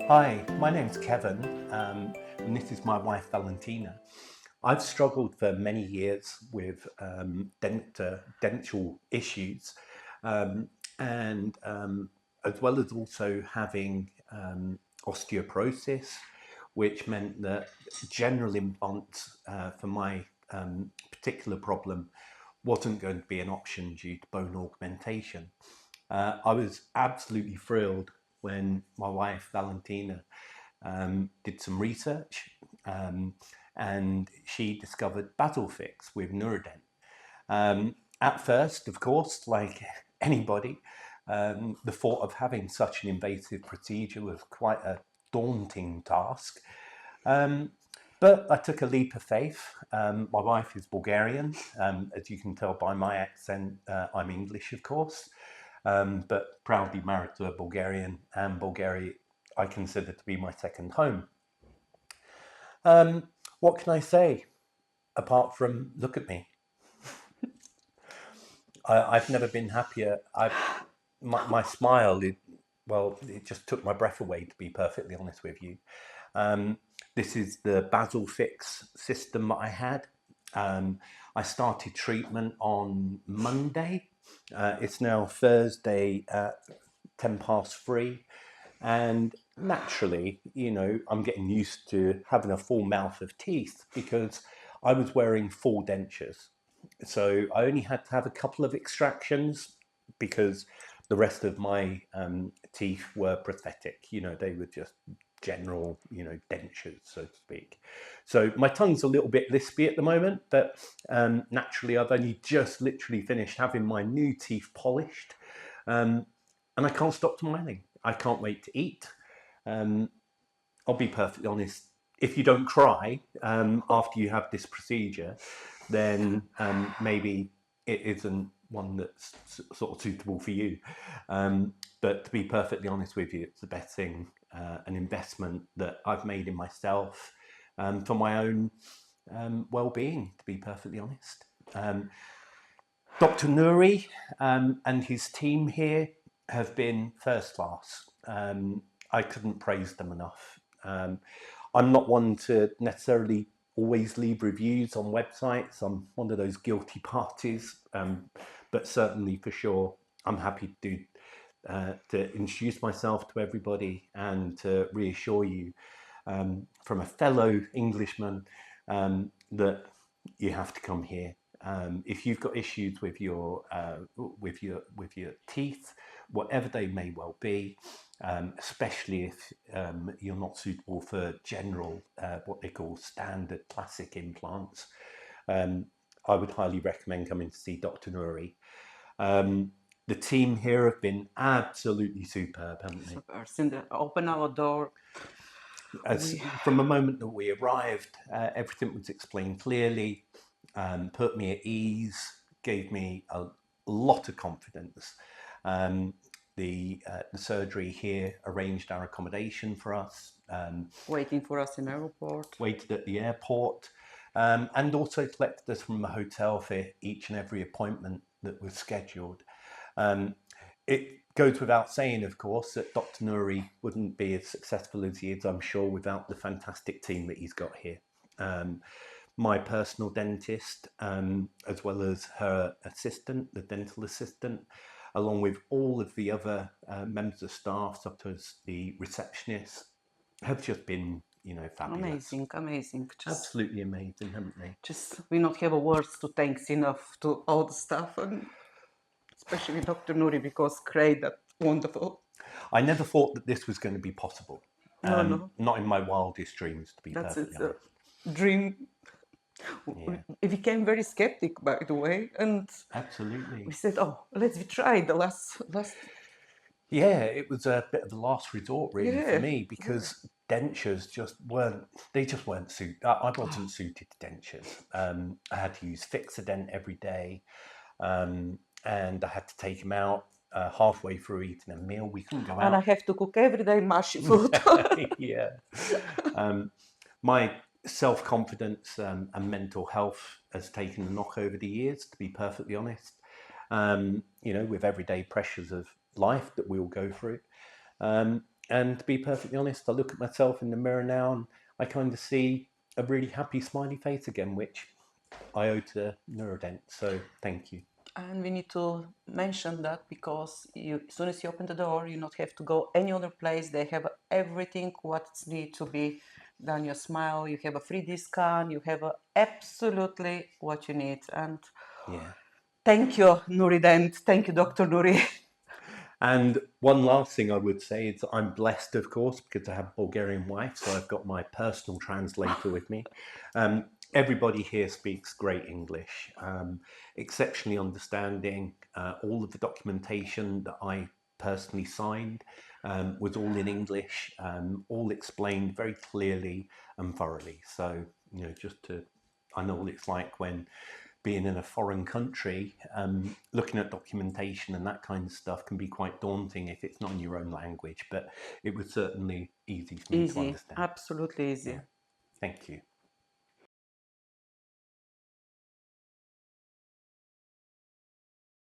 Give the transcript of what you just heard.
Hi, my name's Kevin, and this is my wife Valentina. I've struggled for many years with dental issues, um, and as well as also having osteoporosis, which meant that general implants for my particular problem wasn't going to be an option due to bone augmentation. I was absolutely thrilled when my wife Valentina did some research, um, and she discovered BasalFix with NURIDENT. At first, of course, like anybody, the thought of having such an invasive procedure was quite a daunting task. But I took a leap of faith. My wife is Bulgarian. As you can tell by my accent, I'm English, of course, but proudly married to a Bulgarian, and Bulgaria I consider to be my second home. What can I say apart from look at me? I've never been happier. My smile, it just took my breath away, to be perfectly honest with you. Um, this is the BasalFix system that I had. I started treatment on Monday. It's now Thursday at 3:10, and naturally, I'm getting used to having a full mouth of teeth because I was wearing full dentures. So I only had to have a couple of extractions because the rest of my teeth were prosthetic. They were just general, dentures, so to speak. So my tongue's a little bit lispy at the moment, but naturally I've only just literally finished having my new teeth polished, and I can't stop smiling. I can't wait to eat. Um, I'll be perfectly honest. If you don't cry after you have this procedure, then maybe it isn't one that's sort of suitable for you. But to be perfectly honest with you, it's the best thing, an investment that I've made in myself for my own well-being, to be perfectly honest. Dr. Nuri and his team here have been first class. I couldn't praise them enough. I'm not one to necessarily always leave reviews on websites. I'm one of those guilty parties, but certainly for sure, I'm happy to introduce myself to everybody and to reassure you from a fellow Englishman that you have to come here. If you've got issues with your teeth, whatever they may well be, especially if you're not suitable for general what they call standard classic implants, I would highly recommend coming to see Dr. Nuri. The team here have been absolutely superb, haven't they? Super. Since they open our door, From the moment that we arrived, everything was explained clearly, put me at ease, gave me a lot of confidence. The surgery here arranged our accommodation for us, waiting for us in airport. waited at the airport, and also collected us from the hotel for each and every appointment that was scheduled. It goes without saying, of course, that Dr. Nuri wouldn't be as successful as he is, I'm sure, without the fantastic team that he's got here. My personal dentist, as well as her assistant, the dental assistant, along with all of the other members of staff, such as the receptionist, have just been, fabulous. Amazing. Absolutely amazing, haven't they? Just we not have words to thanks enough to all the staff, and especially Dr. Nuri, because great, that wonderful. I never thought that this was going to be possible. No, Not in my wildest dreams, to be that's perfectly it's a honest. dream. Yeah, We became very skeptic, by the way, and absolutely. we said, "Oh, let's try the last." Yeah, it was a bit of the last resort, really, for Yeah, me, because dentures just weren't suited. I wasn't suited to dentures. I had to use Fixodent every day, and I had to take them out halfway through eating a meal. We couldn't go and I out. have to cook every day mushy food. Yeah. My self-confidence and mental health has taken a knock over the years, to be perfectly honest. With everyday pressures of life that we all go through. And to be perfectly honest, I look at myself in the mirror now and I kind of see a really happy, smiley face again, which I owe to NURIDENT. So thank you. And we need to mention that because as soon as you open the door, you not have to go any other place. They have everything what needs to be done. Your smile, you have a 3D scan, you have absolutely what you need. And Yeah. thank you, Nurident. Thank you, Dr. Nuri. And one last thing I would say is I'm blessed, of course, because I have a Bulgarian wife, so I've got my personal translator with me. Everybody here speaks great English, exceptionally understanding. All of the documentation that I personally signed was all in English, all explained very clearly and thoroughly. So, I know what it's like when being in a foreign country, looking at documentation and that kind of stuff can be quite daunting if it's not in your own language, but it was certainly easy for me to Easy, understand. absolutely easy. Yeah, thank you.